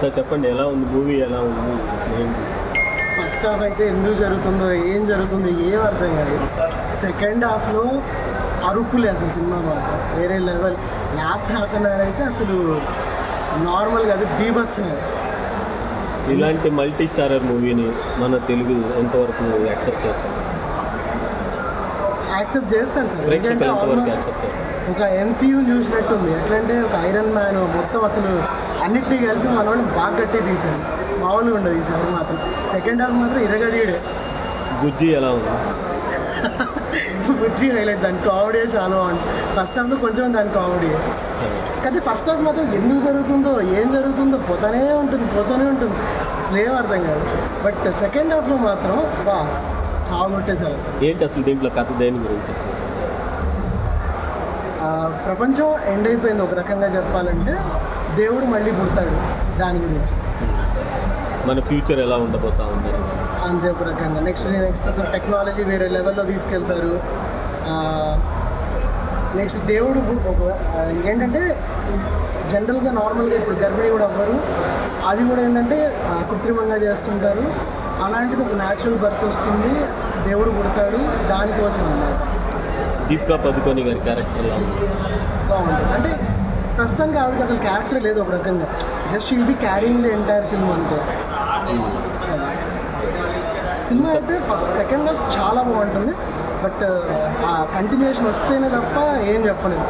Sir చెప్పండి, ఎలా ఉంది మూవీ, ఎలా ఉంది? ఫస్ట్ హాఫ్ అయితే ఎందుకు జరుగుతుందో ఏం జరుగుతుందో ఏం అర్థం కాదు. సెకండ్ హాఫ్లో అరుపులే అసలు సినిమా మాత్రం వేరే level. Last half an hour అయితే అసలు నార్మల్ కాదు, బీభత్సం. ఇలాంటి మల్టీ స్టారర్ మూవీని మన తెలుగు ఎంతవరకు యాక్సెప్ట్ చేస్తాం? యాక్సెప్ట్ చేస్తారు సార్, ఎందుకంటే ప్రేక్షకులు ఎంతవరకు ఆల్మోస్ట్ యాక్సెప్ట్ చేస్తారు? ఒక ఎంసీయూ చూసినట్టుంది. ఎట్లంటే ఒక ఐరన్ మ్యాన్ మొత్తం అసలు అన్నిటినీ కలిపి మనోడిని బాగా గట్టి తీశారు. మామూలుగా ఉండదు ఈసారి మాత్రం. సెకండ్ హాఫ్ మాత్రం ఇరగదీయడే. బుజ్జి ఎలా ఉంది? బుజ్జి హైలైట్, దాని కామెడీ చాలా బాగుంది. ఫస్ట్ హాఫ్లో కొంచెం దాని కామెడీ, కానీ ఫస్ట్ హాఫ్ మాత్రం ఎందుకు జరుగుతుందో ఏం జరుగుతుందో పోతూనే ఉంటుంది, అసలు ఏం అర్థం కాదు. బట్ సెకండ్ హాఫ్లో మాత్రం బా చాలా కొట్టేశారు అసలు. ఏంటి అసలు దీంట్లో కథ దేని గురించి? ప్రపంచం ఎండ్ అయిపోయింది ఒక రకంగా చెప్పాలంటే, దేవుడు మళ్ళీ పుడతాడు, దాని గురించి. మన ఫ్యూచర్ ఎలా ఉండబోతా ఉంది అంతే ఒక రకంగా. నెక్స్ట్ అసలు టెక్నాలజీ వేరే లెవెల్లో తీసుకెళ్తారు. నెక్స్ట్ దేవుడు ఇంకేంటంటే జనరల్గా నార్మల్గా ఇప్పుడు గర్భిణి కూడా అవ్వరు, అది కూడా ఏంటంటే కృత్రిమంగా చేస్తుంటారు. అలాంటిది ఒక న్యాచురల్ బర్త్ వస్తుంది, దేవుడు పుడతాడు, దానికోసం అన్నమాట. దీపికా పదుకొని గారి క్యారెక్టర్ ఎలా ఉంది? బాగుంటుంది. అంటే ప్రస్తుతానికి ఆవిడకి అసలు క్యారెక్టర్ లేదు ఒక రకంగా, just she'll be carrying the entire film అంతే. సినిమా అయితే సెకండ్ హాఫ్ చాలా బాగుంటుంది, బట్ ఆ కంటిన్యూషన్ వస్తేనే తప్ప ఏం చెప్పలేదు.